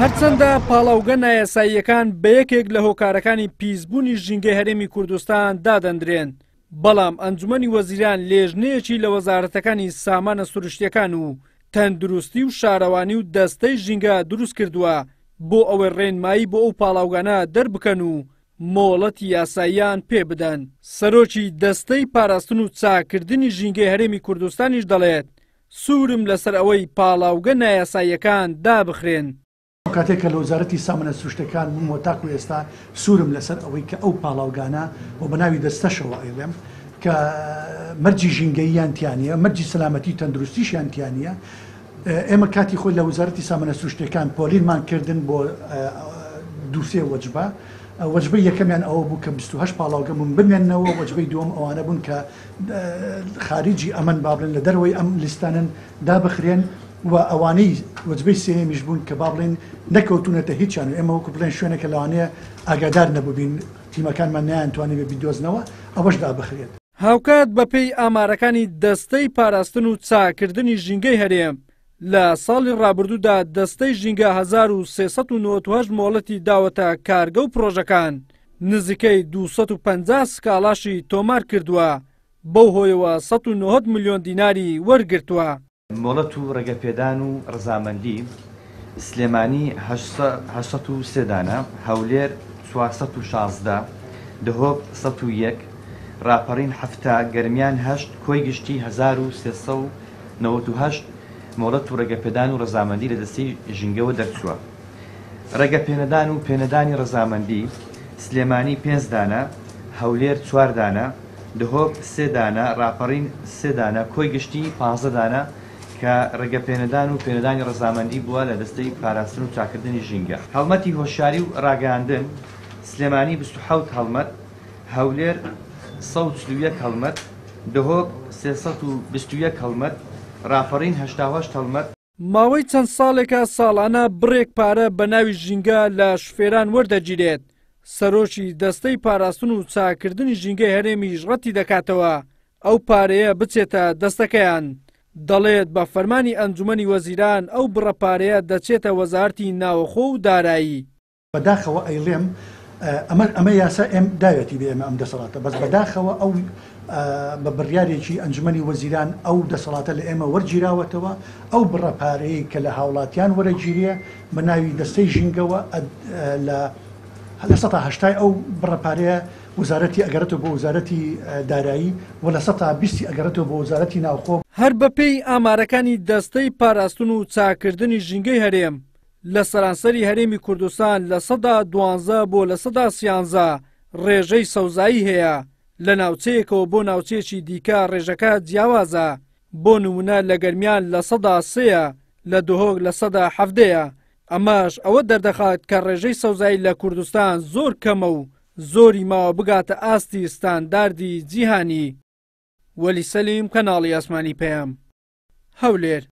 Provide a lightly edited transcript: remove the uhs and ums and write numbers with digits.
هەرچەندە پاڵاوگە نایاساییەکان بە یەکێک لە هۆکارەکانی پیسبوونی ژینگەی هەرێمی کوردستان دادەندرێن، بەڵام ئەنجومەنی وەزیران لێژنەیەکی لە وەزارەتەکانی سامانە سروشتیەکان و تەندروستی و شارەوانی و دەستەی ژینگە دروست کردووە بۆ ئەوەی ڕێنمایی بۆ ئەو پاڵاوگانە دەربکەن و مۆڵەتی یاساییان پێ بدەن. سەرۆکی دەستەی پاراستن و چاکردنی ژینگەی هەرێمی کوردستانیش دەڵێت سوورم لەسەر ئەوەی پاڵاوگە نایاساییەکان دابخرێن. کاتێک کە لە وەزارەتی سامانە سروشتەکان بوومەوە تاکو ئێستا سوورم لەسەر ئەوەی کە ئەو پاڵاوگانە و بە ناوی دەستەشەوە ئەیڵێم کە مەرجی ژینگەییان تیانە، مەرجی سەلامەتی تەندروستیشیان تیانە. ئێمە کاتی خۆی لە وەزارەتی سامانە سروشتەکان پۆلیرمان کردن بۆ دووسێ وەجبە. وەجبەی یەکەمیان ئەوە بوو کە 28 پاڵاوگەمون بمێننەوە، وەجبەی دووەم ئەوانە بوون کە خارجی ئەمن بابلن لە دەروەوەی ئەم لیستانن دابخرێن و ئەوانەی وەجبەی سێمیش بوون کە بابڵێن نەکەوتونەتە هیچیان و ئێمە وەکو بڵێن شوێنێکە لەوانەیە ئاگادار نەبووبین تیمەکانمان نایانتوانی بە بیدۆزنەوە ئەوەش دابخرێت. هاوکات بەپێی ئامارەکانی دەستەی پاراستن و چاکردنی ژینگەی هەرێم لە ساڵی ڕابردوودا دەستەی ژینگە 1398 مۆڵەتی داوەتە کارگە و پرۆژەکان نزیکەی 250 سکاڵاشی تۆمار کردووە، بەو هۆیەوە 190 میلیۆن دیناری وەرگرتووە. مۆڵەت و ڕێگەپێدان و ڕزامەندی سلێمانی 803 دانە، هەولێر 416، دهۆک 101، ڕاپەڕین 7، گەرمیان 8، کۆی گشتی 1398 مۆڵەت و ڕێگەپێدان و ڕزامەندی لە دەستی ژینگەوە دەرچووە. ڕێگەپێنەدان و پێنەدانی ڕزامەندی سلێمانی 5 دانە، هەولێر 4 دانە، دهۆک 3 دانە، ڕاپەڕین 3 دانە، کۆی گشتی 15 دانە کە ڕێگەپێنەدان و پێنەدانی ڕزامەندی بووە لە دەستەی پاراستن و چاکردنی ژینگە. هەڵمەتی هۆشیاری و ڕاگەاندن سلێمانی 27 هەڵمەت، هەولێر 141 هەڵمەت، دهۆک 321 هەڵمەت، ڕاپەڕین 88 هەڵمەت. ماوەی چەند ساڵێکە ساڵانە بڕێک پارە بە ناوی ژینگە لە شوفێران وەردەگیرێت. سەرۆکی دەستەی پاراستن و چاکردنی ژینگەی هەرێمیش ڕەتی دەکاتەوە ئەو پارەیە بچێتە دەستەکەیان. دەڵێت بە فەرمانی ئەنجومەنی وەزیران ئەو بڕەپارەیە دەچێتە وەزارەتی ناوەخۆ و دارایی. بەداخەوە ئەیڵێم ئەمە یاسا ئێم داوێتی بێ ئێمە ئەم دەسەڵاتە، بەس بەداخەوە ئەو بە بڕیارێکی ئەنجومەنی وەزیران ئەو دەسەڵاتە لە ئێمە وەرگیراوەتەوە، ئەو بڕەپارەیە کە لە هاوڵاتیان وەرەگیریە بە ناوی دەستەی ژینگەوە لە 180 ئەو بڕەپارەیە وزارەتی ئەگەرێتەوە بۆ وزارەتی دارایی و لە 120 ئەگەرێتەوە بۆ وزارەتی ناوخۆ. هەر بەپێی ئامارەکانی دەستەی پاراستن و چاکردنی ژینگەی هەرێم لە سەرانسەری هەرێمی کوردستان لە 12 بۆ لە 13 ڕێژەی سەوزایی هەیە. لە ناوچەیەکەوە بۆ ناوچەیەکی دیکە ڕێژەکە جیاوازە. بۆ نمونە لە گەرمیان لە 103، لە دهۆک لە 117. ئەماش ئەوە دەردەخات کە ڕێژەی سەوزایی لە کوردستان زۆر کەمە و زۆری ماوە بگاتە ئاستی ستانداردی جیهانی. وەلی سەلیم، کەناڵی ئاسمانی پەیام، هەولێر.